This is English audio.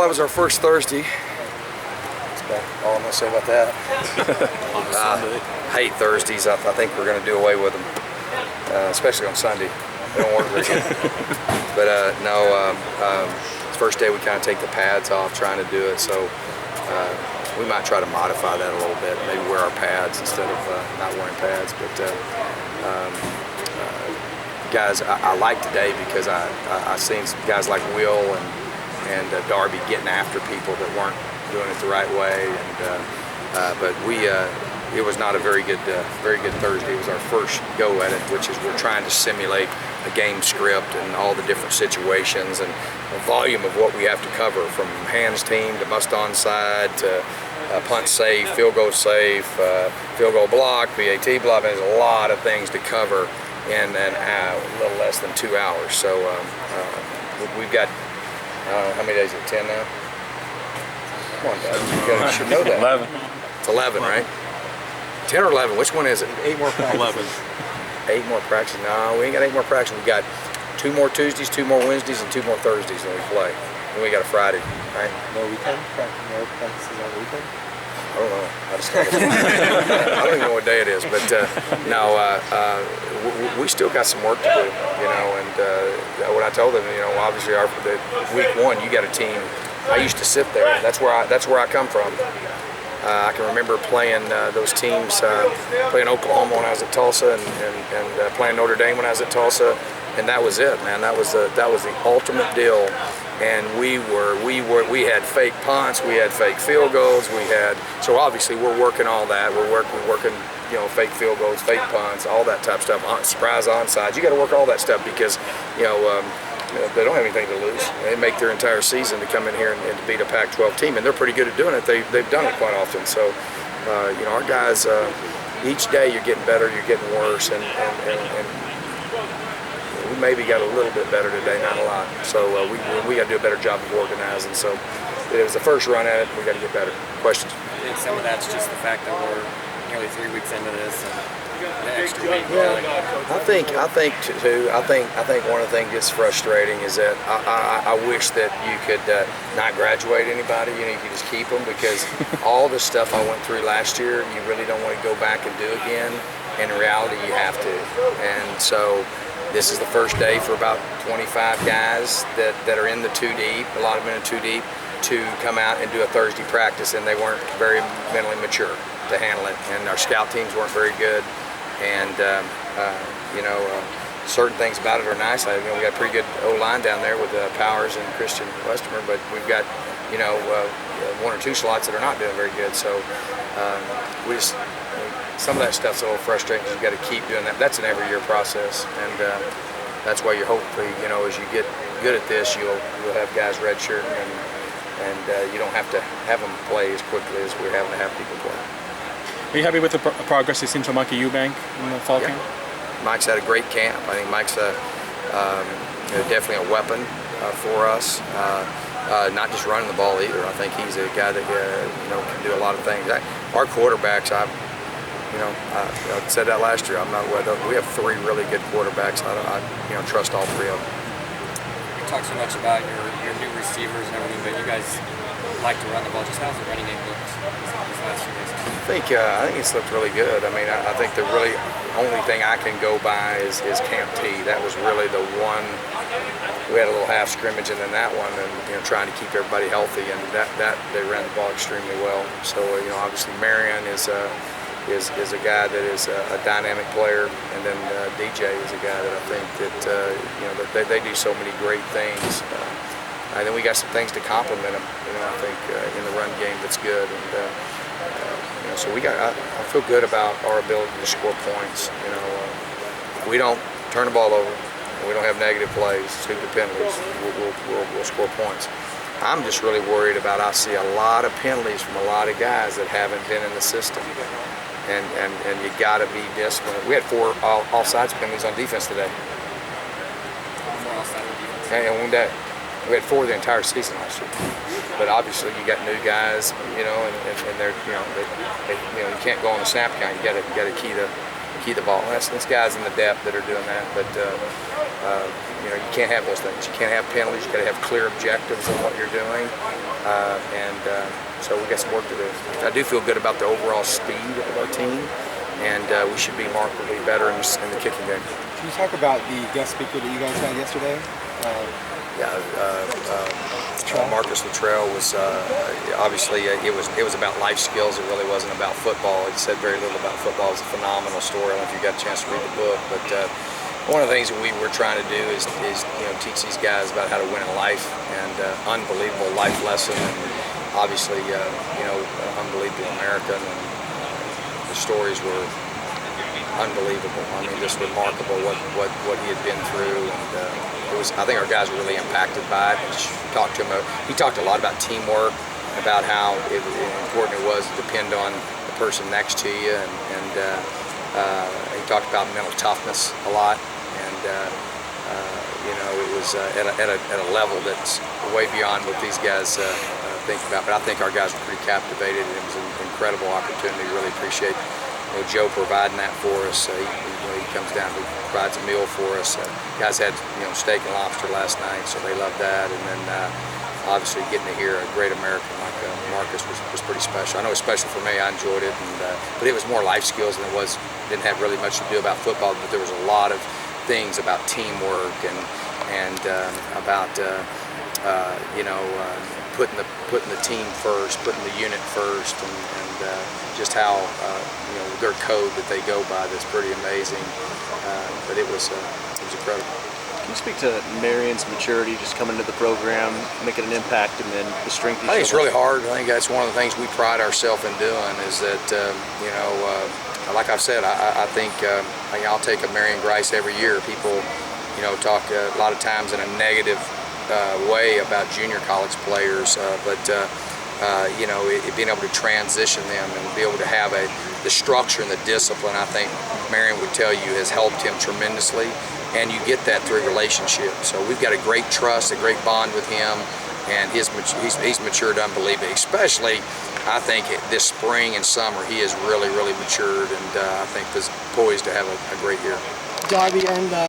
that was our first Thursday. That's about all I'm going to say about that. I hate Thursdays. I think we're going to do away with them, especially on Sunday. They don't work very good. But it's the first day we kind of take the pads off trying to do it, so we might try to modify that a little bit. Maybe wear our pads instead of not wearing pads. But guys, I like today because I seen some guys like Will and Darby getting after people that weren't doing it the right way. But it was not a very good Thursday. It was our first go at it, which is we're trying to simulate a game script and all the different situations and the volume of what we have to cover, from hands team to must onside to punt safe, field goal safe, field goal block, PAT block. There's a lot of things to cover in a little less than 2 hours. So we've got, how many days is it, 10 now? Come on, Dad. You should know that. 11. It's 11, right? 10 or 11, which one is it? 8 more practices. 11. 8 more practices? No, we ain't got 8 more practices. We got 2 more Tuesdays, 2 more Wednesdays, and 2 more Thursdays when we play. Then we got a Friday, right? No weekend? No practices on the weekend? I don't know. I don't even know what day it is, but no, we still got some work to do, you know. And what I told them, you know, obviously week 1, you got a team. I used to sit there. That's where I come from. I can remember playing those teams, playing Oklahoma when I was at Tulsa, and playing Notre Dame when I was at Tulsa, and that was it, man. That was the ultimate deal. And we had fake punts, we had fake field goals, so obviously we're working all that. We're working, you know, fake field goals, fake punts, all that type of stuff. Surprise onside. You got to work all that stuff because, you know, they don't have anything to lose. They make their entire season to come in here and to beat a Pac-12 team, and they're pretty good at doing it. They've done it quite often. So, you know, our guys, each day you're getting better, you're getting worse, and we maybe got a little bit better today, not a lot. So we got to do a better job of organizing. So it was the first run at it. We got to get better. Questions? I think some of that's just the fact that we're nearly 3 weeks into this, and the extra week. Yeah, I think too. I think one of the things that's frustrating is that I wish that you could not graduate anybody. You know, you could just keep them, because all the stuff I went through last year, you really don't want to go back and do again. In reality, you have to. And so this is the first day for about 25 guys that are in the 2 deep. A lot of them in 2 deep, to come out and do a Thursday practice, and they weren't very mentally mature to handle it. And our scout teams weren't very good. And you know, certain things about it are nice. You know, we got a pretty good O-line down there with Powers and Christian Westermer, but we've got, you know, 1 or 2 slots that are not doing very good. So some of that stuff's a little frustrating. You got to keep doing that. That's an every year process, and that's why you hopefully, you know, as you get good at this, you'll have guys redshirting, and you don't have to have them play as quickly as we're having to have people play. Are you happy with the progress you've seen from Mikey Eubank in the fall camp? Mike's had a great camp. I think Mike's you know, definitely a weapon for us. Not just running the ball either. I think he's a guy that you know, can do a lot of things. Our quarterbacks, I said that last year. We have 3 really good quarterbacks. I you know, trust all 3 of them. You talk so much about your new receivers and everything, but you guys like to run the ball. Just how's the running game looked these last few days? I think it's looked really good. I mean, I think the really only thing I can go by is Camp T. That was really the one. We had a little half scrimmage in that one, and, you know, trying to keep everybody healthy, and that they ran the ball extremely well. So you know, obviously Marion is a guy that is a dynamic player, and then DJ is a guy that I think that you know, that they do so many great things. And then we got some things to complement them. You know, I think in the run game that's good, and you know, so I feel good about our ability to score points. You know, we don't turn the ball over. We don't have negative plays, stupid penalties. We'll score points. I'm just really worried about, I see a lot of penalties from a lot of guys that haven't been in the system. And you got to be disciplined. We had 4 offsides penalties on defense today. 4 offside on defense. And we had 4 the entire season last year. But obviously you got new guys, you know, and they're, you know, you can't go on the snap count. You got to key the ball. And that's guys in the depth that are doing that. But you know, you can't have those things. You can't have penalties. You got to have clear objectives on what you're doing. So we got some work to do. I do feel good about the overall speed of our team, and we should be markedly better in the kicking game. Can you talk about the guest speaker that you guys had yesterday? Marcus Luttrell was obviously it was about life skills. It really wasn't about football. He said very little about football. It's a phenomenal story. I don't know if you got a chance to read the book, but one of the things that we were trying to do is teach these guys about how to win in life, and unbelievable life lesson, and obviously unbelievable American, and the stories were unbelievable. I mean, just remarkable what he had been through, and I think our guys were really impacted by it. He talked a lot about teamwork, about how important it was to depend on the person next to you, and he talked about mental toughness a lot, and it was at a level that's way beyond what these guys think about. But I think our guys were pretty captivated, and it was an incredible opportunity. Really appreciate Joe providing that for us. He comes down, he provides a meal for us. Guys had steak and lobster last night, so they loved that. And then obviously getting to hear a great American like Marcus was pretty special. I know it was special for me. I enjoyed it, but it was more life skills than it was. Didn't have really much to do about football, but there was a lot of things about teamwork and about putting the team first, putting the unit first, and just how their code that they go by that's pretty amazing. But it was incredible. Can you speak to Marion's maturity, just coming into the program, making an impact, and then the strength? I think it's really hard. I think that's one of the things we pride ourselves in doing, is that like I've said, I think I'll take a Marion Grice every year. People talk a lot of times in a negative way about junior college players, but being able to transition them and be able to have the structure and the discipline, I think Marion would tell you, has helped him tremendously, and you get that through relationships. So we've got a great trust, a great bond with him, and he's matured unbelievably. Especially, I think this spring and summer he has really matured, and I think is poised to have a great year. Darby and